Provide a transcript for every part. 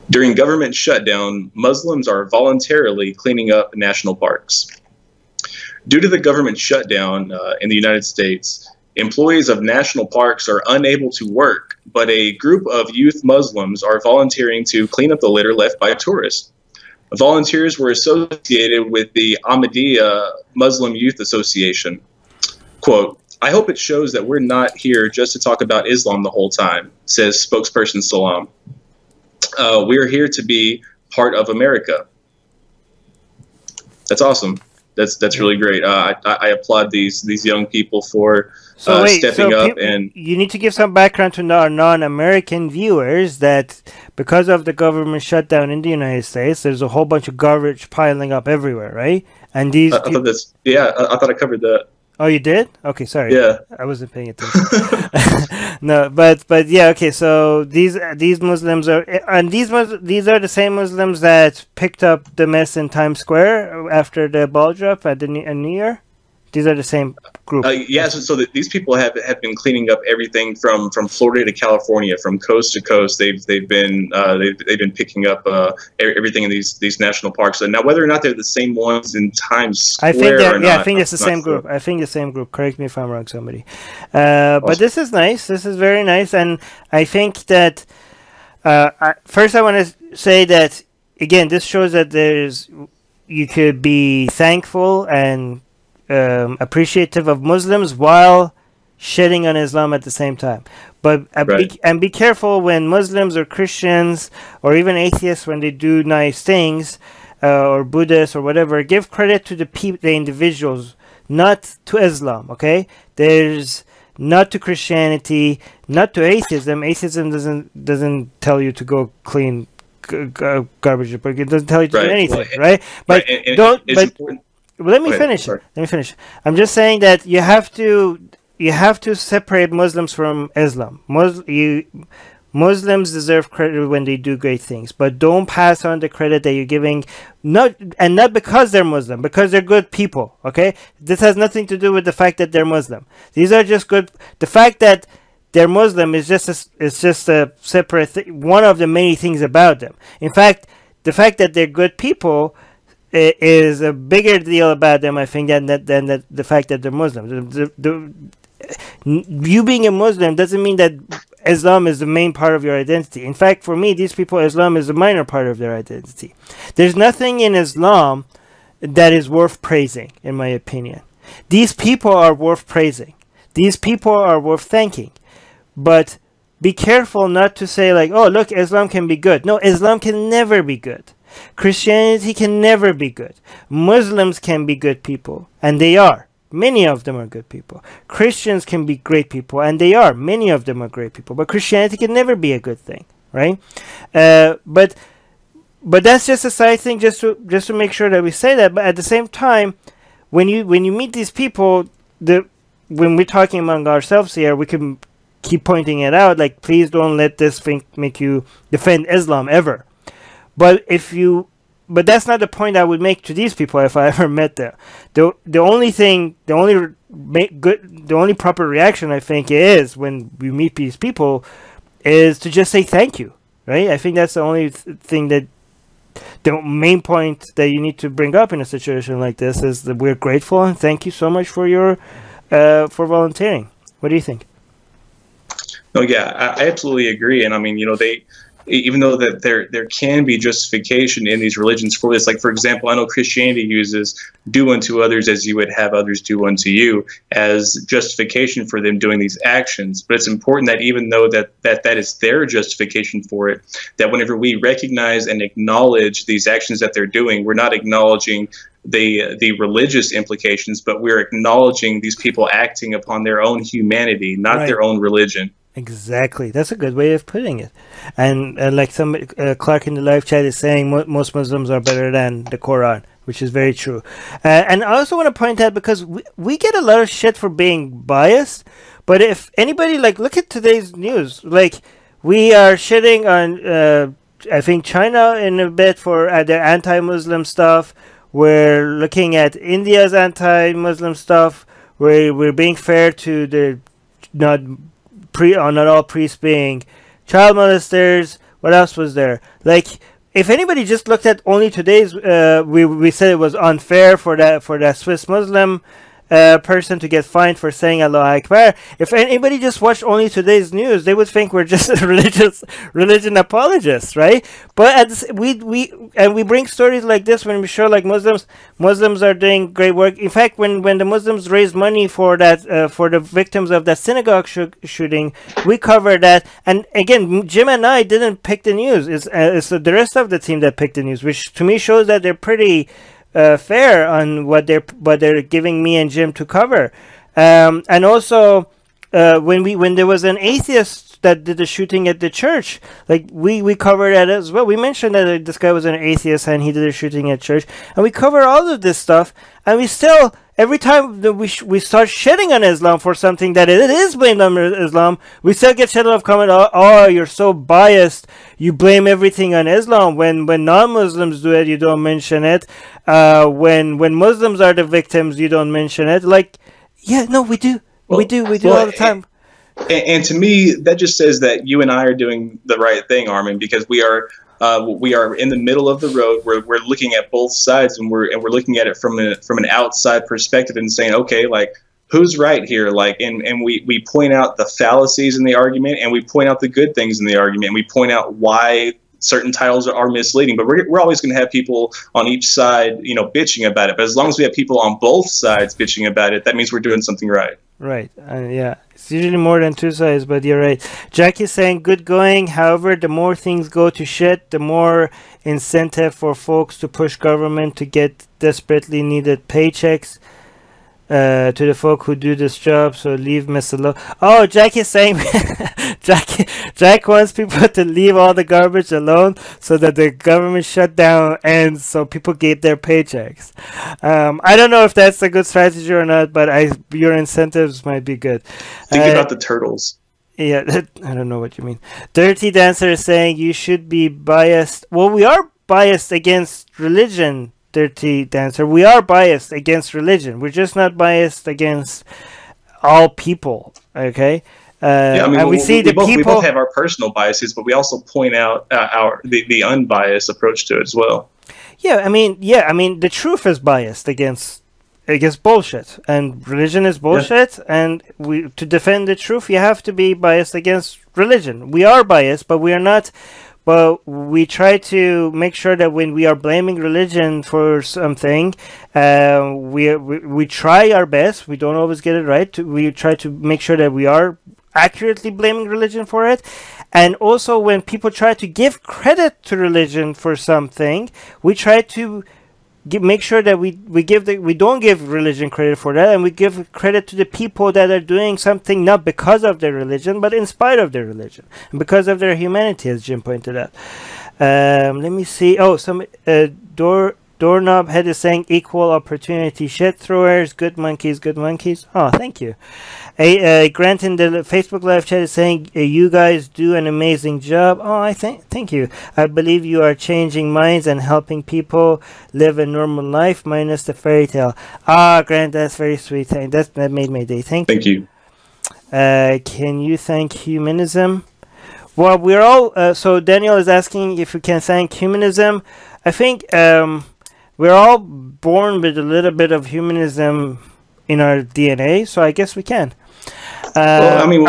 During government shutdown, Muslims are voluntarily cleaning up national parks. Due to the government shutdown in the United States, employees of national parks are unable to work, but a group of youth Muslims are volunteering to clean up the litter left by tourists. Volunteers were associated with the Ahmadiyya Muslim Youth Association. Quote, "I hope it shows that we're not here just to talk about Islam the whole time," says spokesperson Salaam. "We're here to be part of America." That's awesome. That's really great. I applaud these young people for stepping up. And you need to give some background to our non-American viewers that because of the government shutdown in the United States, there's a whole bunch of garbage piling up everywhere, right? And these I thought I covered that. Oh, you did? Okay, sorry. Yeah, I wasn't paying attention. No, but yeah, okay. So these Muslims are, and these are the same Muslims that picked up the mess in Times Square after the ball drop at New Year. These are the same group. Yeah, so these people have been cleaning up everything from Florida to California, from coast to coast. They've been picking up everything in these national parks. And now, whether or not they're the same ones in Times Square, I think it's the same group. I think the same group. Correct me if I'm wrong, somebody. But this is nice. This is very nice, and I think that first I want to say that again, this shows that you could be thankful and appreciative of Muslims while shitting on Islam at the same time. But be careful when Muslims or Christians or even atheists, when they do nice things, or Buddhists or whatever, give credit to the individuals, not to Islam. Okay, there's not to Christianity, not to atheism. Atheism doesn't tell you to go clean garbage. It doesn't tell you to do anything, right? But well, let me finish. I'm just saying that you have to separate Muslims from Islam. Muslims deserve credit when they do great things, but don't pass on the credit that you're giving, not because they're Muslim, because they're good people. Okay, this has nothing to do with the fact that they're Muslim. These are just good. The fact that they're Muslim is just a separate one of the many things about them. In fact, the fact that they're good people is a bigger deal about them, I think, than the fact that they're Muslims. You being a Muslim doesn't mean that Islam is the main part of your identity. In fact, for me, these people, Islam is a minor part of their identity. There's nothing in Islam that is worth praising, in my opinion. These people are worth praising. These people are worth thanking. But be careful not to say like, oh, look, Islam can be good. No, Islam can never be good. Christianity can never be good. Muslims can be good people, and they are. Many of them are good people. Christians can be great people, and they are. Many of them are great people. But Christianity can never be a good thing, right? But that's just a side thing, just to make sure that we say that. But at the same time, when you meet these people, when we're talking among ourselves here, we can keep pointing it out. Like, please don't let this thing make you defend Islam ever. But that's not the point I would make to these people if I ever met them. The only proper reaction, I think, is when we meet these people is to just say thank you, right? I think that's the only thing that the main point that you need to bring up in a situation like this is that we're grateful and thank you so much for your for volunteering. What do you think? No, yeah, I absolutely agree. And I mean, even though that there can be justification in these religions for this, like, for example, I know Christianity uses do unto others as you would have others do unto you as justification for them doing these actions. But it's important that even though that is their justification for it, that whenever we recognize and acknowledge these actions that they're doing, we're not acknowledging the religious implications, but we're acknowledging these people acting upon their own humanity, not their own religion. Exactly. That's a good way of putting it. And like somebody, Clark in the live chat is saying, most Muslims are better than the Quran, which is very true. And I also want to point out, because we get a lot of shit for being biased, but if anybody, like, look at today's news, like, we are shitting on, I think, China in a bit for their anti-Muslim stuff. We're looking at India's anti-Muslim stuff. We're being fair to the not all priests being child molesters. What else was there? Like, if anybody just looked at only today's, we said it was unfair for that Swiss Muslim person to get fined for saying Allah Akbar. If anybody just watched only today's news, they would think we're just religion apologists, right? But we bring stories like this when we show like Muslims are doing great work. In fact, when the Muslims raised money for that for the victims of that synagogue shooting, we covered that. And again, Jim and I didn't pick the news. It's the rest of the team that picked the news, which to me shows that they're pretty fair on what they're giving me and Jim to cover. And also when there was an atheist that did the shooting at the church, like we covered that as well. We mentioned that this guy was an atheist and he did a shooting at church, and we cover all of this stuff, and we still, every time that we start shitting on Islam for something that it is blamed on Islam, we still get shit of comment, oh, you're so biased, you blame everything on Islam. When non-Muslims do it, you don't mention it. When Muslims are the victims, you don't mention it. Like, yeah, no, we do. Well, we do all the time. And to me, that just says that you and I are doing the right thing, Armin, because we are in the middle of the road. We're looking at both sides, and we're looking at it from an outside perspective and saying, okay, like, who's right here? Like, and we point out the fallacies in the argument, and we point out the good things in the argument, and we point out why certain titles are misleading. But we're always going to have people on each side, bitching about it. But as long as we have people on both sides bitching about it, that means we're doing something right. Right. Yeah. It's usually more than two sides, but you're right. Jack is saying, good going. However, the more things go to shit, the more incentive for folks to push government to get desperately needed paychecks to the folk who do this job. So leave mess alone. Oh, Jack is saying Jack wants people to leave all the garbage alone so that the government shutdown ends so people get their paychecks. I don't know if that's a good strategy or not, but your incentives might be good. Think about the turtles. Yeah, I don't know what you mean. Dirty Dancer is saying you should be biased. Well, we are biased against religion, Dirty Dancer. We are biased against religion. We're just not biased against all people, okay? Yeah, I mean, we both have our personal biases, but we also point out the unbiased approach to it as well. Yeah, I mean, the truth is biased against bullshit, and religion is bullshit. Yeah. And to defend the truth, you have to be biased against religion. We are biased, but we are not. But we try to make sure that when we are blaming religion for something, we try our best. We don't always get it right. We try to make sure that we are accurately blaming religion for it. And also, when people try to give credit to religion for something, we try to make sure that we don't give religion credit for that, and we give credit to the people that are doing something not because of their religion, but in spite of their religion and because of their humanity, as Jim pointed out. Let me see. Oh, some Doorknob Head is saying equal opportunity shit throwers, good monkeys, good monkeys. Oh, thank you. Grant in the Facebook live chat is saying you guys do an amazing job. Oh, thank you. I believe you are changing minds and helping people live a normal life minus the fairy tale. Ah, Grant, that's very sweet. That made my day. Thank you. Can you thank humanism? Well, we're all. So Daniel is asking if we can thank humanism. I think we're all born with a little bit of humanism in our DNA, so I guess we can. Well, I mean,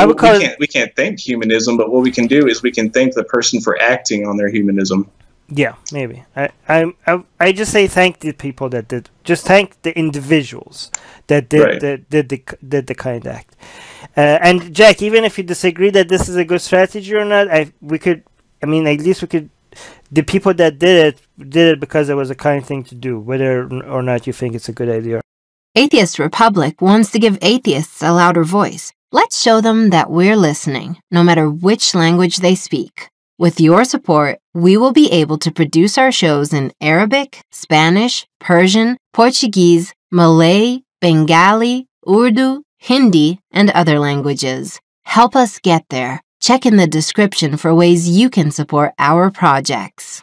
we can't thank humanism, but what we can do is we can thank the person for acting on their humanism. Yeah, maybe. I just say thank the people that did. Just thank the individuals that did the kind act. And Jack, even if you disagree that this is a good strategy or not, at least we could. The people that did it because it was a kind thing to do, whether or not you think it's a good idea. Atheist Republic wants to give atheists a louder voice. Let's show them that we're listening, no matter which language they speak. With your support, we will be able to produce our shows in Arabic, Spanish, Persian, Portuguese, Malay, Bengali, Urdu, Hindi, and other languages. Help us get there. Check in the description for ways you can support our projects.